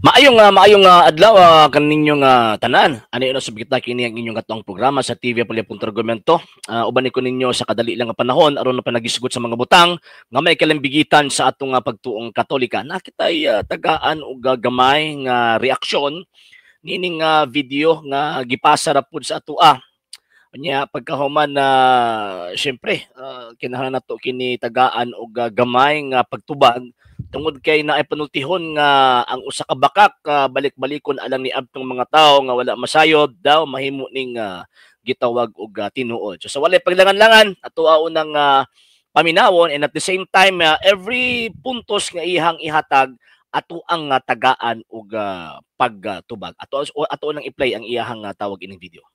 Maayong adlaw kaninyong tanan. Ano ino subject na kini ang inyong katong programa sa TV Argumento. Uban ko ninyo sa kadali lang nga panahon aron na panagisgot sa mga butang nga may kalambigitan sa atong pagtuong Katolika. Nakitay tagaan og gamay nga reaksyon nining video nga gipasa ra pud sa atoa. Nya pagkahuman na syempre kinahanglan nato kini tagaan og gamay nga pagtubag tungod kay naay panultihon nga ang usa ka bakak balik-balikon alang ni abtong mga tawo nga wala masayod daw mahimo ning gitawag og tinuod. So sa walay paglangan-langan ato unang paminawon, and at the same time every puntos nga ihang ihatag ato ang tagaan og pagtubag. Ato nang i-play ang iyahang tawag ining video.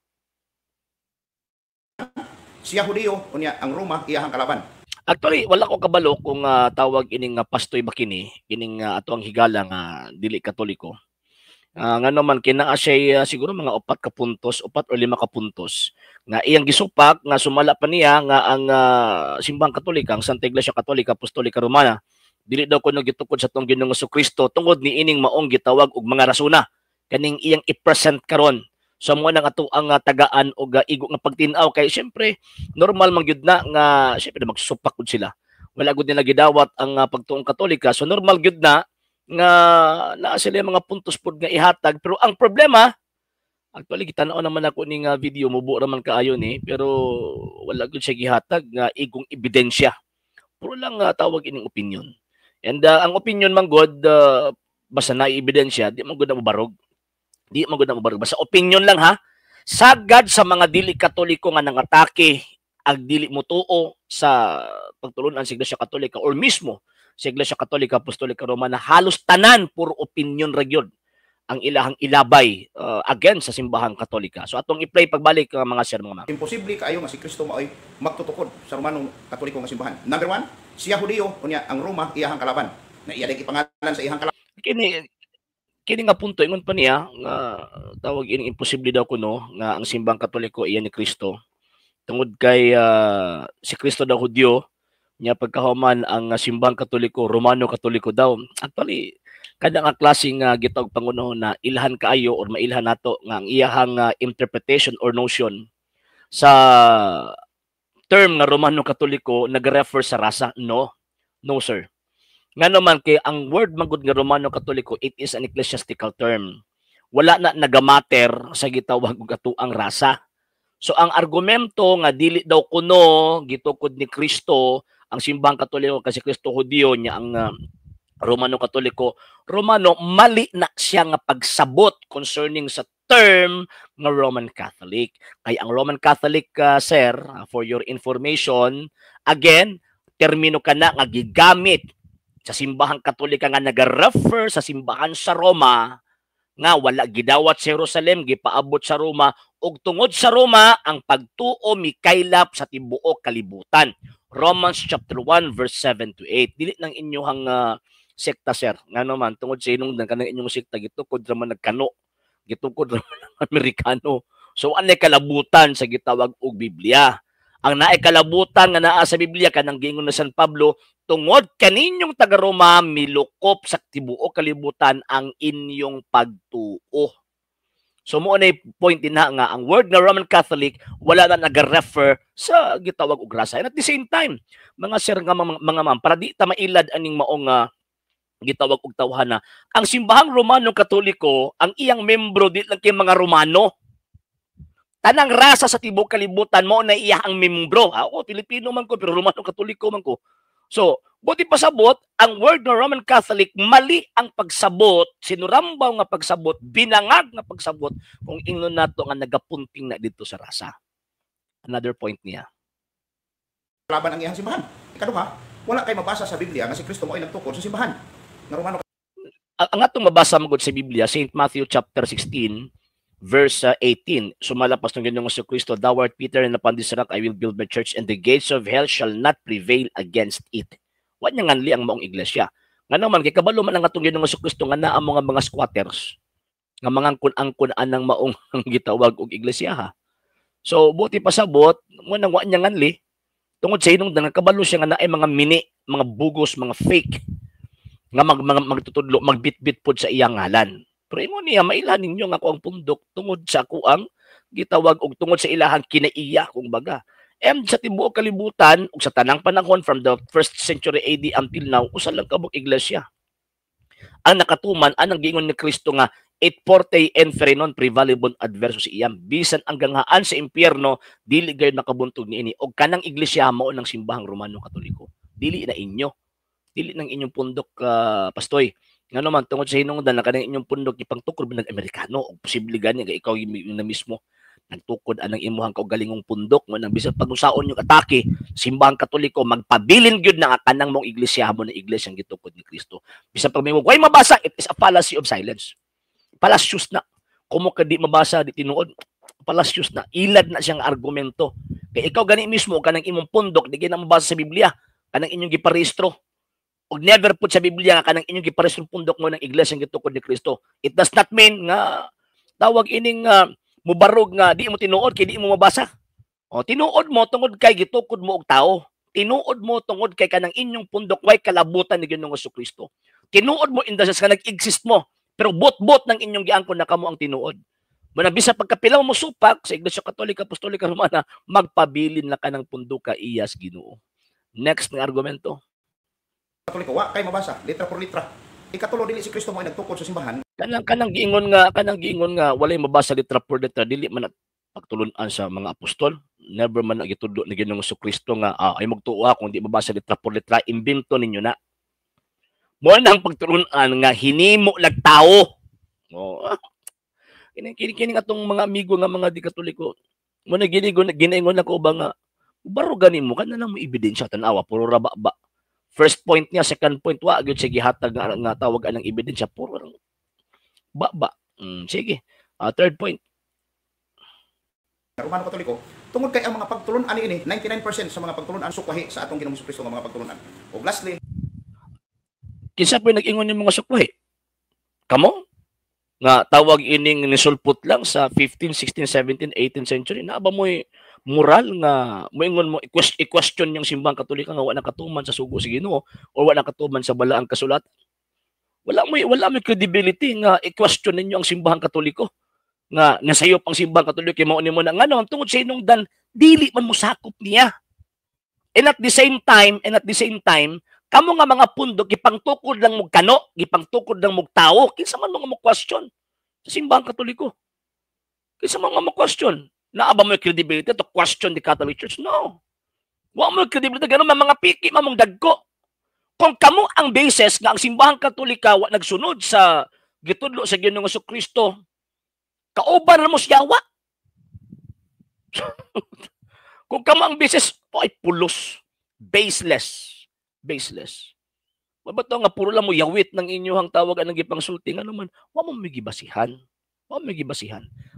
Siya Hudiyo, unya ang Roma iyahang kalaban. Actually, wala ko kabalo kung tawag ining pastoy bakini, ining ato ang higala nga dili Katoliko. Nga naman kinaa siya siguro mga 4 ka puntos, 4 o 5 ka puntos nga iyang gisupak nga sumala pa niya nga ang simbang Katolika, ang Santa Iglesia Katolika Apostolika Romana, dili daw kuno gitukod sa tong Ginoong Kristo tungod ni ining maong gitawag og mga rasuna kaning iyang i-present karon sa mga nang ato ang tagaan o igo nga pagtinaw kay syempre normal man gyud na nga syempre magsusupak gud sila, wala gud nila gidawat ang pagtuong Katolika, so normal gyud na nga naa sila mga puntos pod nga ihatag. Pero ang problema actually gitanaw naman ako ning video, mubo ra man kaayo ni, pero wala gud siya gihatag nga igong ebidensya, puro lang tawag ining opinion. And ang opinion man god basta na ebidensya di man gud na mabarog. Di man gud na mabarog. Basta opinion lang ha. Sagad sa mga dili Katoliko nga nangatake ag dili mutuo sa pagtulunan sa Iglesia Katolika or mismo sa Iglesia Katolika Apostolika Romana, halos tanan puro opinion ra gyud ang ilahang ilabay against sa simbahang Katolika. So atong i-play pagbalik mga sir mga ma'am. Imposible kaayo nga si Kristo maoy magtutukod sa Romanong Katoliko nga simbahan. Number 1, siya Hudiyo, unya ang Roma iyahang kalaban. Na iya day ipangalan sa iyahang kalaban. Kini nga punto ingon pa niya nga tawag ini imposible daw kuno nga ang simbang Katoliko iya ni Kristo. Tungod kay si Kristo daw Hudyo, nya pagkahuman ang simbang Katoliko Romano Katoliko daw. Actually kada nga klaseng gitawag pangunahon na ilhan kaayo or mailhan nato nga ang iyahang interpretation or notion sa term nga Romano Katoliko nag-refer sa rasa. No sir. Nga naman kay ang word magud nga Romano Katoliko, it is an ecclesiastical term. Wala na nagamater sa gitawag og atuang rasa. So ang argumento nga dili daw kuno gitukod ni Kristo ang simbang Katoliko kasi Kristo Hudiyo niya ang Romano Katoliko, Romano, mali na siya nga pagsabot concerning sa term nga Roman Catholic. Kay ang Roman Catholic sir, for your information, again, termino kana nga gigamit sa simbahang Katolika nga nag-refer sa simbahan sa Roma nga wala gidawat sa Jerusalem, gipaabot sa Roma, ug tungod sa Roma ang pagtuo mikaylap sa tibuok kalibutan. Romans chapter 1 verse 7 to 8. Dili nang inyohang sekta sir. Nga naman tungod sa inong kanang inyong sekta gitukod ra man nagkano, gitukod ra man Amerikano. So anay kalabutan sa gitawag og Biblia. Ang naay kalabutan nga naa sa Biblia kanang giingon na San Pablo, tungod kaninyong taga Roma milukop sa tibuok kalibutan ang inyong pagtuo. So mo na point din na nga ang word nga Roman Catholic wala na nag-refer sa gitawag og rasa. And at the same time, mga sir nga mga ma'am, para di ta mailad aning maong gitawag og tawhana, ang simbahang Romano Katoliko, ang iyang membro di lang kay mga Romano. Tanang rasa sa tibuok kalibutan mo na iyang membro. Ako Pilipino man ko pero Romano Katoliko man ko. So, buti pasabot, ang word ng Roman Catholic, mali ang pagsabot, sinurambaw nga pagsabot, binangag nga pagsabot, kung ingnon nato nga nagapunting na dito sa rasa. Another point niya. Laban ang iyang simbahan. Ikaduha, wala kay mabasa sa Biblia nga si Kristo maoy nagtukod sa simbahan nga Romano. Ang atong mabasa magud sa Biblia, St. Matthew chapter 16, verse 18, sumalapas ng Ginoong Kristo, thou art Peter, and upon this rock I will build my church, and the gates of hell shall not prevail against it. Wa niya nganli ang maong iglesia. Nga naman, kay kabalo man ang atong Ginoong Kristo nga naa mga squatters, nga mga kun-ang ng maong gitawag og iglesia ha. So, buti pasabot, mo nang wa niya nganli, tungod sa inong kabalo siya nga naay mga mini, mga bugos, mga fake, nga magtutudlo magbitbit pod sa iyang ngalan. Pero imo niya mailan ninyo nga ako ang pundok tungod sa ako ang gitawag og tungod sa ilahang kinaiya kung baga. And sa tibuok kalibutan ug sa tanang panahon from the 1st century AD until now usa lang kabuk iglesia ang nakatuman anang giingon ni Kristo nga et forte inferi non prevalebon adversus iyam bisan ang ganghaan sa impyerno dili gayud nakabuntog niini og kanang iglesia mao ng simbahang Romano Katoliko dili na inyo dili nang inyong pundok pastoy ngano man tungod sa hinungdan na kanang inyong pundok ipangtukod ng Amerikano og posible gani nga ikaw na mismo nagtukod anang imuhang kaugalingong pundok mo nang bisan pag-usaon yung atake simbahang Katoliko magpabilin gyud na kanang mong iglesia mo na iglesyang gitukod ni Kristo bisan pag may way mabasa it is a fallacy of silence palasyos na kumo ka di mabasa di tinuod palasyos na ilad na siyang argumento kay ikaw gani mismo kanang imong pundok di na mabasa sa Biblia kanang inyong giparehistro og never put sa Biblia nga kanang inyong giparehistro pundok mo ng iglesyang gitukod ni Kristo it does not mean nga tawag ining mubarog nga di mo tinuod kay di mo mabasa. O tinuod mo tungod kay gitukod mo og tao. Tinuod mo tungod kay kanang inyong pundok way kalabutan ni Ginoong Jesucristo. Tinuod mo in the sense nga nag-exist mo pero bot-bot ng inyong giangkon na kamo ang tinuod. Muna bisa pagkapilaw mo supak sa Iglesia Katolika Apostolika Romana magpabilin na kanang pundok ka iyas Ginoo. Next nga argumento. Katoliko wa kay mabasa litra por litra. Ikatulo dili si Kristo mo ay nagtukod sa simbahan. Kanang giingon nga walay mabasa litra por litra dili man pagtulunan sa mga apostol never man nagitudo ni Ginoong Jesucristo nga ay magtuo kung di mabasa litra por litra imbento ninyo na mo nang pagtulunan nga hinimo lag tao kini atong mga amigo nga mga di Katoliko mo na ginaingon ako ba nga baro ganin mo kana lang mo ebidensya tan-awa puro raba ba first point niya second point wa gyud sige hatag nga tawag anang ebidensya puro sige. Third point. Romano Katoliko, tungod kay ang mga pagtulunan ini 99% sa mga pagtulunan sukwahi sa atong Ginoong Jesucristo nga mga pagtulunan. Ug lastly, kinsa po nag-ingon yung mga sukwahi? Kamo? Nga tawag ining nisulpot lang sa 15, 16, 17, 18th century na ba mo'y moral nga moingon mo i-question yung simbahang Katolika nga wa nakatuman sa sugo sa Ginoo o wa nakatuman sa balaang kasulatan. Wala mo credibility nga i-question ninyo ang simbahang Katoliko nga nasayop ang simbahang Katoliko mao nimo na ngano tungod sa hinungdan dili man musakop niya and at the same time kamo nga mga pundok gipangtukod lang mo kano gipangtukod lang mo tao kinsa man mga mo question sa simbahang Katoliko kinsa man mo question naa ba mo credibility to question the Catholic Church no wa mo credibility ganon mga piki mamong dagko. Kung kamo ang basis nga ang simbahang Katolika wa nagsunod sa gitudlo sa Ginoong Jesucristo, kauban na mo siyawa. Kung kamo ang basis, ay pulos, baseless. Mabato nga puro lang mo yawit ng inyong tawagan ng gipangsulti nga naman, wa mo migibasihan.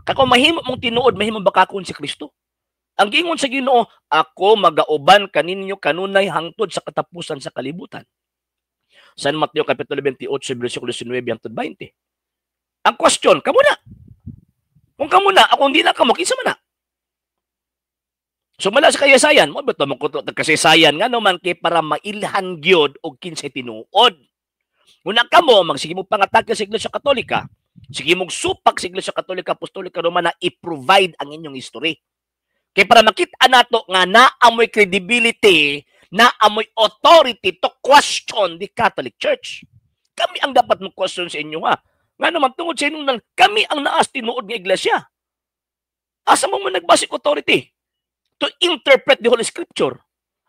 Kako mahimo mong tinuod, mahimo bakakon si Kristo. Ang gingon sa Ginoo, ako magauban kaninyo kanunay hangtod sa katapusan sa kalibutan. San Mateo Kapitulo 28, versikulo 19 hangtod 20. Ang question, kamo na. Kung kamo na, ako hindi na kamo, kinsa man na. Sumala sa kayasayan, mo beto mo kuto kasaysayan nga naman kay para mailhan gyud og kinsay tinuod. Una kamo magsige mo pangatake sa Iglesia Katolika, sige mong supak sa Iglesia Katolika Apostolika Romana i-provide ang inyong history. Kaya para makita nato nga naamoy credibility, naamoy authority to question the Catholic Church. Kami ang dapat mong question sa inyo ha. Nga naman tungod sa inyo kami ang naas tinuod ng iglesia. Asa mo nagbasi authority to interpret the Holy Scripture?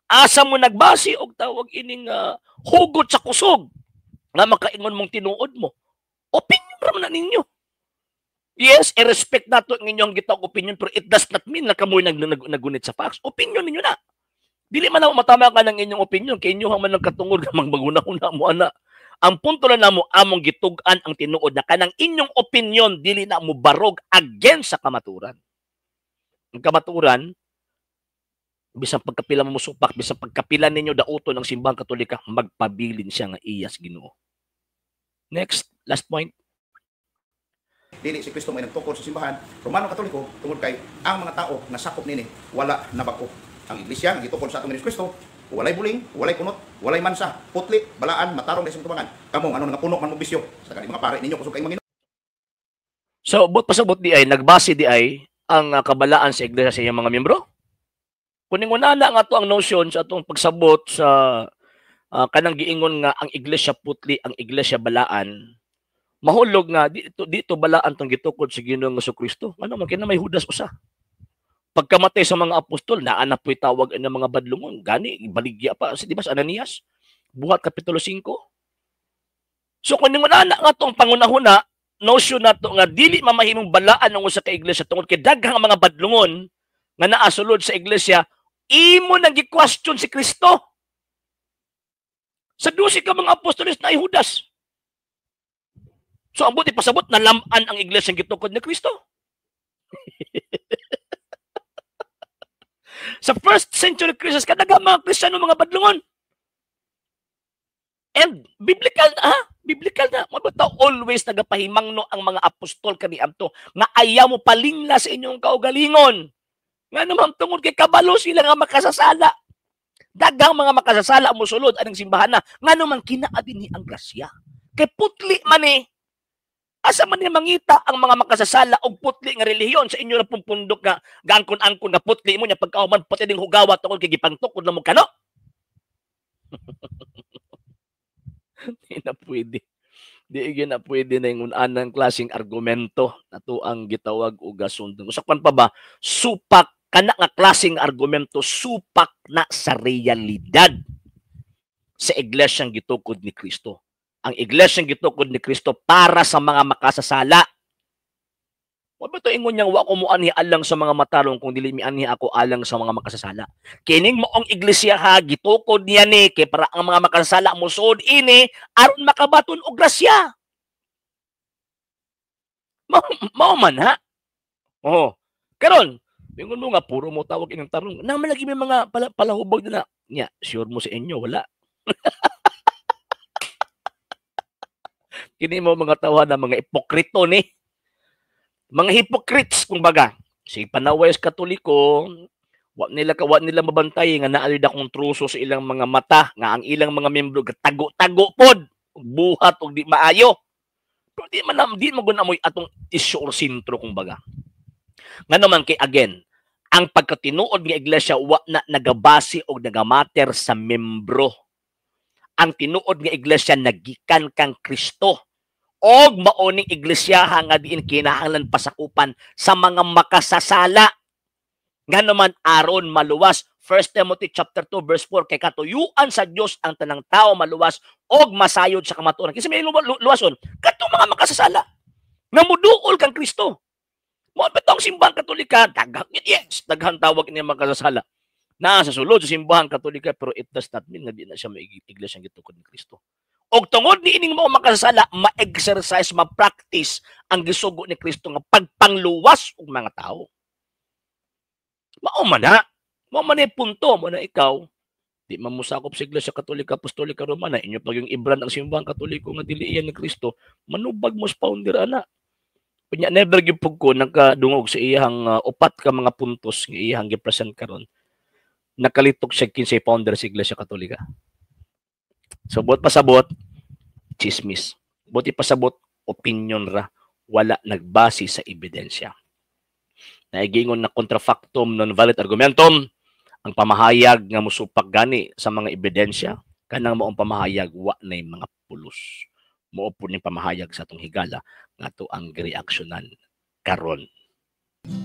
Asa mo nagbasi og tawag ining hugot sa kusog nga makaingon mong tinuod mo? Opinion ra man ninyo. Yes, i-respect nato ang inyong gitawag opinion pero it does not mean na kamoy nagunit sa facts. Opinion ninyo na. Dili man ako matama ka ng inyong opinion kay inyo man nagkatungod nga magbaguna-una mo ana. Ang punto na namo among gitug-an ang tinuod na kanang inyong opinion dili na mo barog against sa kamaturan. Ang kamaturan bisan pagkapila mo supak, bisan pagkapila ninyo dauton ng simbahang Katolika, magpabilin siya nga iyas Ginoo. Next, last point. Dili si Kristo may nagtukod sa simbahan Romano Katoliko tungod kay ang mga tao na sakop nini wala nabako. Ang iglesia gitukod sa atong Kristo walay buling, walay kunot, walay mansa, putli, balaan, matarong sa tumangan. Kamong ano nga puno man mo bisyo sa kanang mga pare ninyo kusog kay Manginoo. So, pasabot di ay, nagbase di ay ang kabalaan sa iglesia sa iyang mga miyembro? Kuning unana nga to ang notion sa atong pagsabot sa kanang giingon nga ang iglesia putli, ang iglesia balaan, mahulog nga dito balaan tong gitukod sa Ginoong Jesucristo. Ano man kina may Judas usa. Pagkamatay sa mga apostol, naa na po'y tawag ng mga badlungon. Gani, baligya pa. Di ba sa Ananias? Buhat Kapitulo 5. So, kung nga nga itong pangunahuna, notion na ito nga, dili mamahimong balaan ng usa ka iglesia tungkol kay daghang mga badlungon nga naasulod sa iglesia, imo nang gi-question si Kristo. Sa 12 ka mga apostoles na ay Judas. So, ang buti pasabot na laman ang iglesia ang gitukod ni Kristo. Sa first century Christians, kadaga mga Kristiyano mga badlungon. And biblical na. Mabata always nagapahimangno ang mga apostol kaniadto nga ayaw mo palingla sa inyong kaugalingon. Nga naman tungod kay kabalo sila nga makasasala. Daghang mga makasasala mo sulod anang simbahan na. Nga naman kinaadin ni ang grasya. Kay putli man asa man ni mangita ang mga makasasala og putli nga relihiyon sa inyo na pundok nga gaangkon-angkon nga putli mo nya pagkauman pati ding hugawa tungod kay gipangtukod na mo kano. Di na pwede. Di na pwede na yung anang klaseng argumento na to ang gitawag og gasundong. Usapan pa ba, supak kana nga klaseng argumento, supak na sa realidad sa iglesyang gitukod ni Kristo. Ang iglesyang gitukod ni Kristo para sa mga makasasala. Wa ba to ingon niyang wa ko mo anhi alang sa mga matarong kung dili mi anhi ako alang sa mga makasasala. Kining moong iglesia ha gitukod niya ni kay para ang mga makasasala musod ini aron makabaton og grasya. Mao man ha. Oh. Karon, ingon mo nga puro mo tawag ining tarong. Naman lagi may mga palahubog na. Nya, sure mo sa inyo wala. Kini mo mga tawa na mga ipokrito ni. Mga hypocrites kumbaga. Si panaway sa Katoliko, wa nila mabantay nga naali akong truso sa ilang mga mata nga ang ilang mga miyembro tago-tago pod, buhat og di maayo. Pero di man guna moy atong isyu or sintro kumbaga. Nga naman kay again, ang pagkatinuod nga iglesia wa na nagabase og nagamater sa membro. Ang tinuod nga iglesia nagikan kang Kristo. Og maoning iglesia nga diin kinahanglan pasakupan sa mga makasasala. Nga naman aron maluwas 1 Timothy chapter 2 verse 4 kay katuyuan sa Dios ang tanang tao maluwas og masayod sa kamatuoran. Kasi may luwason kadtong mga makasasala nga moduol kang Kristo. Mo betong simbahang Katolika daghang tawag ni makasasala. Na sa sulod sa simbahang Katolika pero it does not mean nga di na siya may iglesia gitukod ni Kristo. Og tungod ni ining mga makasasala, ma-exercise, ma-practice ang gisugo ni Kristo nga pagpangluwas og mga tao. Mao man punto mo na ikaw di man musakop sa Iglesia Katolika Apostolika Romana inyo pag yung ibran ang simbahang Katoliko nga dili iyan ni Kristo, manubag mo sa founder ana. Kunya never gyud ko nagkadungog sa iyang upat ka mga puntos nga iyang gi-present karon. Nakalitok siya kinsay founder sa Iglesia Katolika. So, buot pasabot, chismis. Buti pasabot, opinion ra. Wala nagbase sa ebidensya. Naigingon na contrafactum non-valid argumentum, ang pamahayag nga musupak gani sa mga ebidensya, kanang maong pamahayag, wa na mga pulos. Mao po ni pamahayag sa atong higala, nga to ang reaksyonan karon.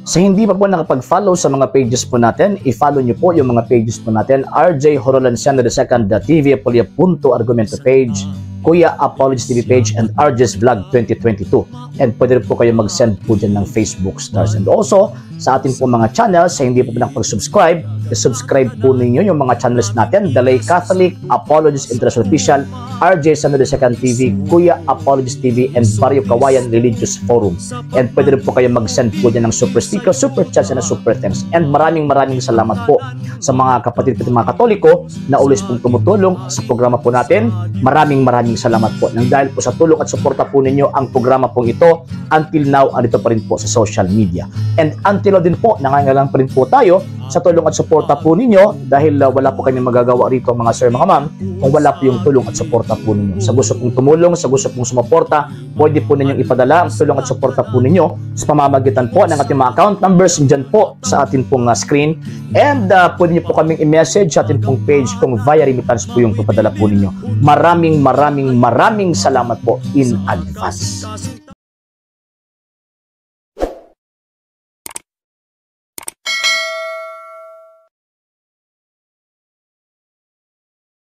Sa hindi pa po nakapag-follow sa mga pages po natin, i-follow nyo po yung mga pages po natin, RJ Horolanciano II TV Apolia Punto Argumento page, Kuya Apologist TV page, and RJ's Vlog 2022. And pwede rin po kayo mag-send po dyan ng Facebook stars. And also, sa ating po mga channels, sa hindi po nakapag-subscribe, i-subscribe po ninyo yung mga channels natin, Dalay Catholic, Apologist International Official, RJ Sano II TV, Kuya Apologist TV, and Barrio Kawayan Religious Forum. And pwede rin po kayo mag-send po dyan ng super sticker, super chats, and super thanks. And maraming salamat po sa mga kapatid at mga Katoliko na ulis pong tumutulong sa programa po natin. Maraming salamat po. Nang dahil po sa tulong at suporta po ninyo, ang programa pong ito, until now, andito pa rin po sa social media. And until now din po, nangangailangan pa rin po tayo sa tulong at suporta suporta po ninyo dahil wala po kami magagawa rito mga sir, mga ma'am, kung wala po yung tulong at suporta po ninyo. Sa gusto pong tumulong, sa gusto pong sumuporta, pwede po ninyong ipadala ang tulong at suporta po ninyo sa pamamagitan po ng ating mga account numbers dyan po sa ating pong screen. And pwede nyo po kaming i-message sa ating pong page kung via remittance po yung papadala po ninyo. Maraming salamat po in advance.